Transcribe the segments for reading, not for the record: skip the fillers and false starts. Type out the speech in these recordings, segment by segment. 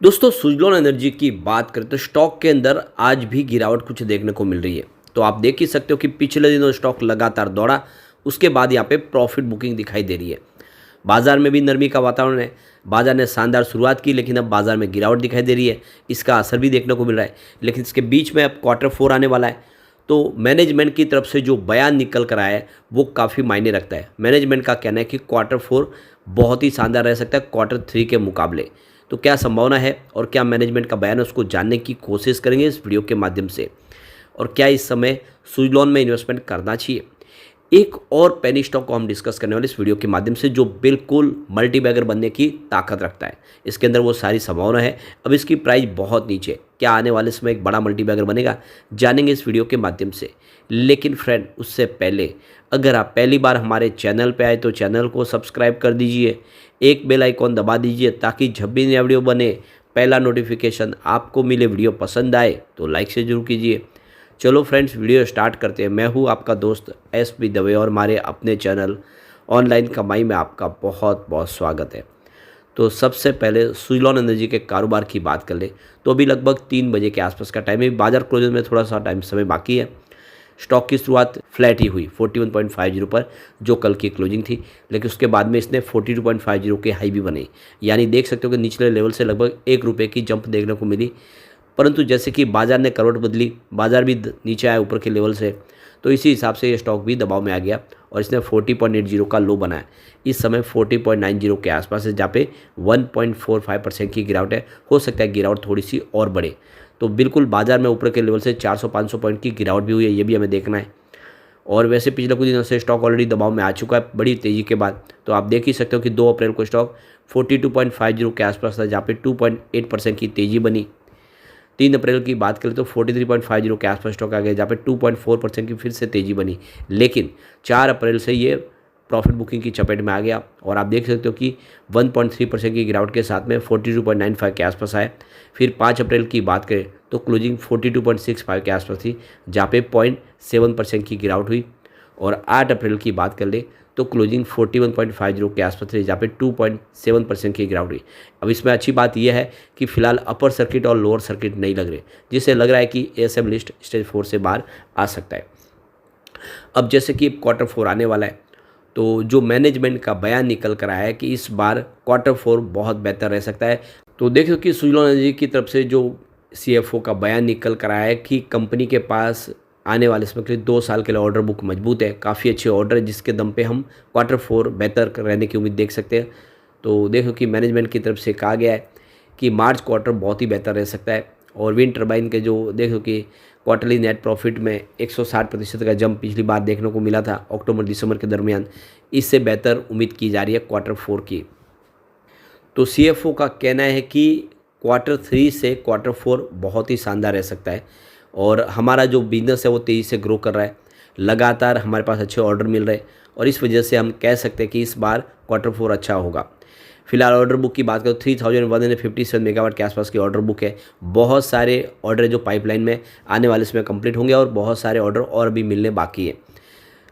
दोस्तों सुज़लोन एनर्जी की बात करें तो स्टॉक के अंदर आज भी गिरावट कुछ देखने को मिल रही है। तो आप देख ही सकते हो कि पिछले दिनों स्टॉक लगातार दौड़ा, उसके बाद यहाँ पे प्रॉफिट बुकिंग दिखाई दे रही है। बाजार में भी नरमी का वातावरण है। बाजार ने शानदार शुरुआत की, लेकिन अब बाजार में गिरावट दिखाई दे रही है। इसका असर भी देखने को मिल रहा है। लेकिन इसके बीच में अब क्वार्टर फोर आने वाला है, तो मैनेजमेंट की तरफ से जो बयान निकल कर आया है वो काफ़ी मायने रखता है। मैनेजमेंट का कहना है कि क्वार्टर फोर बहुत ही शानदार रह सकता है क्वार्टर थ्री के मुकाबले। तो क्या संभावना है और क्या मैनेजमेंट का बयान है, उसको जानने की कोशिश करेंगे इस वीडियो के माध्यम से। और क्या इस समय सुज़लोन में इन्वेस्टमेंट करना चाहिए, एक और पेनी स्टॉक को हम डिस्कस करने वाले इस वीडियो के माध्यम से, जो बिल्कुल मल्टीबैगर बनने की ताकत रखता है। इसके अंदर वो सारी संभावना है। अब इसकी प्राइस बहुत नीचे, क्या आने वाले समय एक बड़ा मल्टीबैगर बनेगा, जानेंगे इस वीडियो के माध्यम से। लेकिन फ्रेंड, उससे पहले अगर आप पहली बार हमारे चैनल पे आए तो चैनल को सब्सक्राइब कर दीजिए, एक बेल आइकॉन दबा दीजिए ताकि जब भी नया वीडियो बने पहला नोटिफिकेशन आपको मिले। वीडियो पसंद आए तो लाइक से जरूर कीजिए। चलो फ्रेंड्स, वीडियो स्टार्ट करते हैं। मैं हूं आपका दोस्त एस.पी. दवे और हमारे अपने चैनल ऑनलाइन कमाई में आपका बहुत बहुत स्वागत है। तो सबसे पहले सुज़लोन एनर्जी के कारोबार की बात कर ले तो अभी लगभग 3 बजे के आसपास का टाइम है। बाजार क्लोजिंग में थोड़ा सा टाइम समय बाकी है। स्टॉक की शुरुआत फ्लैट ही हुई 41.50 पर, जो कल की क्लोजिंग थी। लेकिन उसके बाद में इसने 42.50 के हाई भी बने, यानी देख सकते हो कि निचले लेवल से लगभग ₹1 की जंप देखने को मिली। परंतु जैसे कि बाजार ने करवट बदली, बाजार भी नीचे आया ऊपर के लेवल से, तो इसी हिसाब से ये स्टॉक भी दबाव में आ गया और इसने 40.80 का लो बनाया। इस समय 40.90 के आसपास है, जहाँ पे 1.45% की गिरावट है। हो सकता है गिरावट थोड़ी सी और बढ़े। तो बिल्कुल बाजार में ऊपर के लेवल से 400-500 पॉइंट की गिरावट भी हुई है, ये भी हमें देखना है। और वैसे पिछले कुछ दिनों से स्टॉक ऑलरेडी दबाव में आ चुका है बड़ी तेज़ी के बाद। तो आप देख ही सकते हो कि 2 अप्रैल को स्टॉक 42.50 के आसपास था, जहाँ पे 2.8% की तेज़ी बनी। 3 अप्रैल की बात करें तो 43.50 के आसपास स्टॉक आ गया, जहाँ पे 2.4% की फिर से तेज़ी बनी। लेकिन 4 अप्रैल से ये प्रॉफिट बुकिंग की चपेट में आ गया और आप देख सकते हो कि 1.3% की गिरावट के साथ में 42.95 के आसपास आए। फिर 5 अप्रैल की बात करें तो क्लोजिंग 42.65 के आसपास थी, जहाँ पे 0.7% की गिरावट हुई। और 8 अप्रैल की बात कर ले तो क्लोजिंग 41.50 के आसपास थी, जहाँ पे 2.7% की गिरावट हुई। अब इसमें अच्छी बात यह है कि फिलहाल अपर सर्किट और लोअर सर्किट नहीं लग रहे, जिससे लग रहा है कि एएसएम लिस्ट स्टेज 4 से बाहर आ सकता है। अब जैसे कि क्वार्टर फोर आने वाला है, तो जो मैनेजमेंट का बयान निकल कर आया है कि इस बार क्वार्टर फोर बहुत बेहतर रह सकता है। तो देखो कि सुज़लोन एनर्जी की तरफ से जो सीएफओ का बयान निकल कर आया है कि कंपनी के पास आने वाले समय के लिए 2 साल के लिए ऑर्डर बुक मजबूत है, काफ़ी अच्छे ऑर्डर है, जिसके दम पे हम क्वार्टर फोर बेहतर रहने की उम्मीद देख सकते हैं। तो देखो कि मैनेजमेंट की तरफ से कहा गया है कि मार्च क्वार्टर बहुत ही बेहतर रह सकता है। और विंड टर्बाइन के जो देखो कि क्वार्टरली नेट प्रॉफिट में 160% का जंप पिछली बार देखने को मिला था अक्टूबर दिसंबर के दरमियान, इससे बेहतर उम्मीद की जा रही है क्वार्टर फोर की। तो सीएफओ का कहना है कि क्वार्टर थ्री से क्वार्टर फोर बहुत ही शानदार रह सकता है और हमारा जो बिजनेस है वो तेज़ी से ग्रो कर रहा है। लगातार हमारे पास अच्छे ऑर्डर मिल रहे हैं और इस वजह से हम कह सकते हैं कि इस बार क्वार्टर फोर अच्छा होगा। फिलहाल ऑर्डर बुक की बात करें तो 3157 मेगावाट के आसपास की ऑर्डर बुक है। बहुत सारे ऑर्डर जो पाइपलाइन में आने वाले इसमें कंप्लीट होंगे और बहुत सारे ऑर्डर और भी मिलने बाकी है।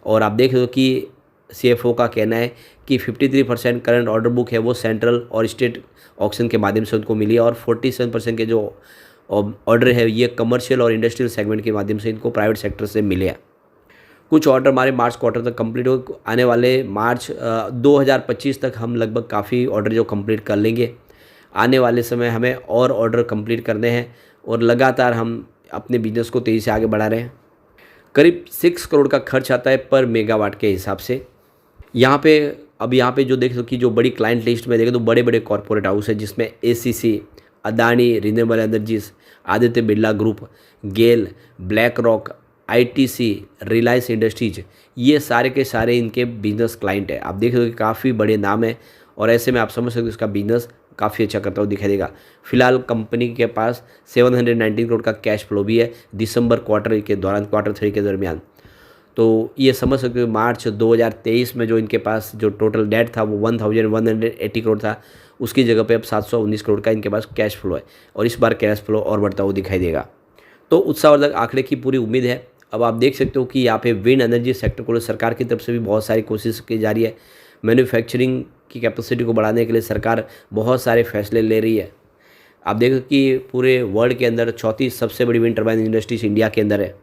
और आप देख रहे हो कि सीएफओ का कहना है कि 53% करंट ऑर्डर बुक है वो सेंट्रल और स्टेट ऑक्शन के माध्यम से उनको मिली है और 47% के जो ऑर्डर है ये कमर्शियल और इंडस्ट्रियल सेगमेंट के माध्यम से इनको प्राइवेट सेक्टर से मिले हैं। कुछ ऑर्डर हमारे मार्च क्वार्टर तक कंप्लीट हो, आने वाले मार्च 2025 तक हम लगभग काफ़ी ऑर्डर जो कंप्लीट कर लेंगे। आने वाले समय हमें और ऑर्डर कंप्लीट करने हैं और लगातार हम अपने बिजनेस को तेज़ी से आगे बढ़ा रहे हैं। करीब 6 करोड़ का खर्च आता है पर मेगावाट के हिसाब से। यहाँ पे जो देख सको कि जो बड़ी क्लाइंट लिस्ट में देखें तो बड़े बड़े कॉरपोरेट हाउस है, जिसमें ACC, Adani renewable energies, Aditya Birla group, GAIL, BlackRock, ITC, Reliance industries, ये सारे के सारे इनके बिजनेस क्लाइंट है। आप देख रहे हो कि काफ़ी बड़े नाम है और ऐसे में आप समझ सकते हो इसका बिजनेस काफ़ी अच्छा करता हुआ दिखाई देगा। फिलहाल कंपनी के पास 719 करोड़ का कैश फ्लो भी है दिसंबर क्वार्टर के दौरान, क्वार्टर थ्री के दरमियान। तो ये समझ सकते हो मार्च 2023 में जो इनके पास जो टोटल डेट था वो 1180 करोड़ था, उसकी जगह पे अब 719 करोड़ का इनके पास कैश फ्लो है और इस बार कैश फ्लो और बढ़ता हुआ दिखाई देगा। तो उत्साहवर्धक आंकड़े की पूरी उम्मीद है। अब आप देख सकते हो कि यहाँ पे विंड एनर्जी सेक्टर को सरकार की तरफ से भी बहुत सारी कोशिश की जा रही है। मैन्युफैक्चरिंग की कैपेसिटी को बढ़ाने के लिए सरकार बहुत सारे फैसले ले रही है। आप देखो कि पूरे वर्ल्ड के अंदर चौथी सबसे बड़ी विंड टर्बाइन इंडस्ट्रीज इंडिया के अंदर है।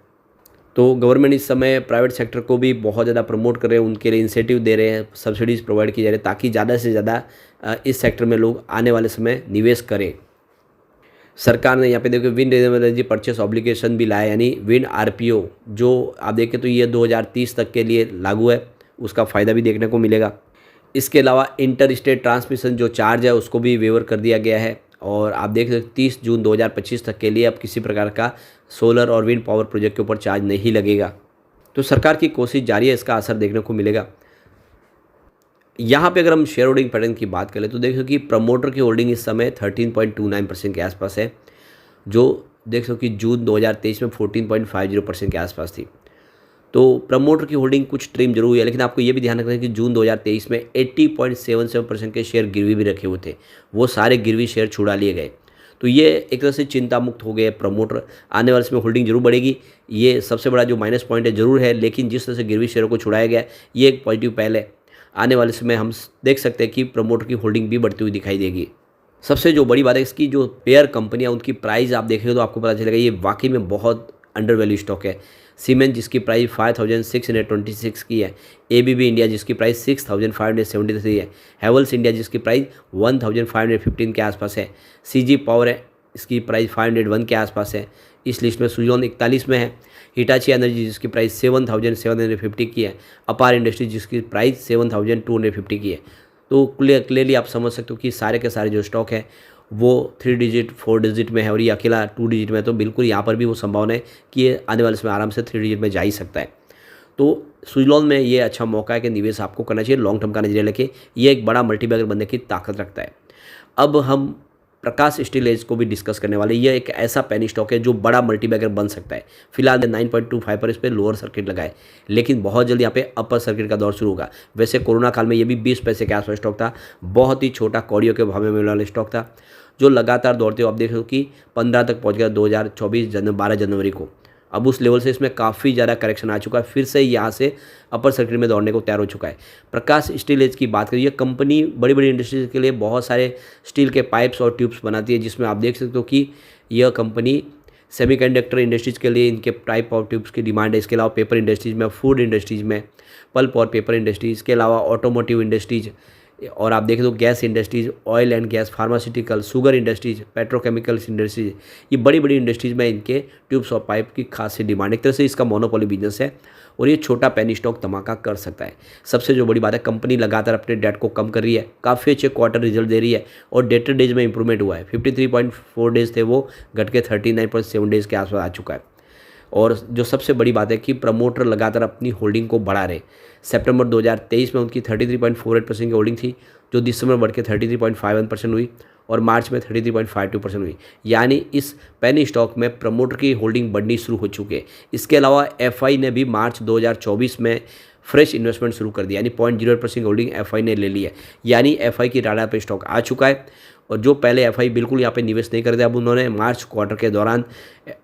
तो गवर्नमेंट इस समय प्राइवेट सेक्टर को भी बहुत ज़्यादा प्रमोट कर रहे हैं, उनके लिए इंसेंटिव दे रहे हैं, सब्सिडीज़ प्रोवाइड की जा रही है ताकि ज़्यादा से ज़्यादा इस सेक्टर में लोग आने वाले समय निवेश करें। सरकार ने यहाँ पे देखो विंड एनर्जी परचेस ऑब्लिगेशन भी लाया, यानी विंड आरपीओ जो आप देखें तो ये 2030 तक के लिए लागू है, उसका फ़ायदा भी देखने को मिलेगा। इसके अलावा इंटर स्टेट ट्रांसमिशन जो चार्ज है उसको भी वेवर कर दिया गया है और आप देख सकते 30 जून 2025 तक के लिए अब किसी प्रकार का सोलर और विंड पावर प्रोजेक्ट के ऊपर चार्ज नहीं लगेगा। तो सरकार की कोशिश जारी है, इसका असर देखने को मिलेगा। यहाँ पे अगर हम शेयर होल्डिंग पैटर्न की बात करें तो देखो कि प्रमोटर की होल्डिंग इस समय 13.29% के आसपास है, जो देख सको कि जून 2023 में 14.50% के आसपास थी। तो प्रमोटर की होल्डिंग कुछ ट्रिम जरूर हुई है, लेकिन आपको ये भी ध्यान रखना है कि जून 2023 में 80.77% के शेयर गिरवी भी रखे हुए थे, वो सारे गिरवी शेयर छुड़ा लिए गए। तो ये एक तरह से चिंता मुक्त हो गए प्रमोटर, आने वाले समय होल्डिंग जरूर बढ़ेगी। ये सबसे बड़ा जो माइनस पॉइंट है जरूर है, लेकिन जिस तरह से गिरवी शेयरों को छुड़ाया गया ये एक पॉजिटिव पहल है। आने वाले समय हम देख सकते हैं कि प्रमोटर की होल्डिंग भी बढ़ती हुई दिखाई देगी। सबसे जो बड़ी बात है इसकी जो पेयर कंपनियां उनकी प्राइस आप देखेंगे तो आपको पता चलेगा ये वाकई में बहुत अंडर वैल्यू स्टॉक है। सीमेंस जिसकी प्राइस 5626 की है, एबीबी इंडिया जिसकी प्राइस 6573 है, हेवल्स इंडिया जिसकी प्राइस 1515 के आसपास है, सीजी पावर है इसकी प्राइस 501 के आसपास है। इस लिस्ट में सुजलॉन 41 में है, हिटाची एनर्जी जिसकी प्राइस 7750 की है, अपार इंडस्ट्रीज जिसकी प्राइस 7250 की है। तो क्लियरली आप समझ सकते हो कि सारे के सारे जो स्टॉक है वो 3 डिजिट 4 डिजिट में है और ये अकेला 2 डिजिट में है। तो बिल्कुल यहाँ पर भी वो संभावना है कि ये आने वाले समय आराम से 3 डिजिट में जा ही सकता है। तो सुजलॉन में ये अच्छा मौका है कि निवेश आपको करना चाहिए लॉन्ग टर्म का नजरिया लेके। ये एक बड़ा मल्टीबैगर बनने की ताकत रखता है। अब हम प्रकाश स्टील एज को भी डिस्कस करने वाले। ये एक ऐसा पेनी स्टॉक है जो बड़ा मल्टीबैगर बन सकता है। फिलहाल 9.25 पर इस पर लोअर सर्किट लगाए, लेकिन बहुत जल्दी यहाँ पे अपर सर्किट का दौर शुरू होगा। वैसे कोरोना काल में ये भी 20 पैसे के आसपास स्टॉक था, बहुत ही छोटा कौड़ियों के भाव में मिलने वाला स्टॉक था जो लगातार दौड़ते हुए आप देख रहे हो कि 15 तक पहुँच गया 2024 12 जनवरी को। अब उस लेवल से इसमें काफ़ी ज़्यादा करेक्शन आ चुका है, फिर से यहाँ से अपर सर्किट में दौड़ने को तैयार हो चुका है। प्रकाश स्टील एज की बात करें, ये कंपनी बड़ी बड़ी इंडस्ट्रीज के लिए बहुत सारे स्टील के पाइप्स और ट्यूब्स बनाती है, जिसमें आप देख सकते हो कि यह कंपनी सेमीकंडक्टर इंडस्ट्रीज के लिए इनके टाइप और ट्यूब्स की डिमांड है। इसके अलावा पेपर इंडस्ट्रीज में, फूड इंडस्ट्रीज में, पल्प और पेपर इंडस्ट्रीज के अलावा ऑटोमोटिव इंडस्ट्रीज और आप देखें तो gas industries, oil and gas, pharmaceutical, sugar industries, petrochemicals industries, ये बड़ी बड़ी इंडस्ट्रीज में इनके ट्यूब्स और पाइप की खासी डिमांड। एक तरह से इसका मोनोपोली बिजनेस है और ये छोटा पेनी स्टॉक धमाका कर सकता है। सबसे जो बड़ी बात है, कंपनी लगातार अपने डेट को कम कर रही है, काफ़ी अच्छे क्वार्टर रिजल्ट दे रही है और डेटर डेज में इंप्रूवमेंट हुआ है। 53.4 डेज थे वो घट के 39.7 डेज के आसपास आ चुका है। और जो सबसे बड़ी बात है कि प्रमोटर लगातार अपनी होल्डिंग को बढ़ा रहे। सितंबर 2023 में उनकी 33.48% की होल्डिंग थी, जो दिसंबर बढ़ के 33.51% हुई और मार्च में 33.52% हुई। यानी इस पेनी स्टॉक में प्रमोटर की होल्डिंग बढ़नी शुरू हो चुकी है। इसके अलावा एफआई ने भी मार्च 2024 में फ्रेश इन्वेस्टमेंट शुरू कर दिया, यानी 0.08% की होल्डिंग एफआई ने ले ली है। यानी एफआई की राडा पे स्टॉक आ चुका है और जो पहले एफआई बिल्कुल यहाँ पे निवेश नहीं करते, अब उन्होंने मार्च क्वार्टर के दौरान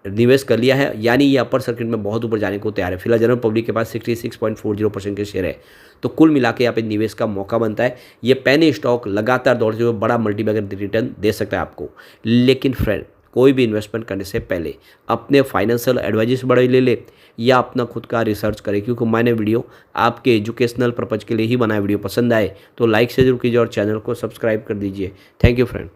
निवेश कर लिया है, यानी ये अपर सर्किट में बहुत ऊपर जाने को तैयार है। फिलहाल जनरल पब्लिक के पास 66.40% के शेयर है। तो कुल मिला के यहाँ पे निवेश का मौका बनता है। ये पेनी स्टॉक लगातार दौड़ते हुए बड़ा मल्टीबैगर रिटर्न दे सकता है आपको। लेकिन फ्रेंड, कोई भी इन्वेस्टमेंट करने से पहले अपने फाइनेंशियल एडवाइजर से बड़े ले या अपना खुद का रिसर्च करें, क्योंकि मैंने वीडियो आपके एजुकेशनल पर्पज़ के लिए ही बनाया। वीडियो पसंद आए तो लाइक से जरूर कीजिए और चैनल को सब्सक्राइब कर दीजिए। Thank you friend.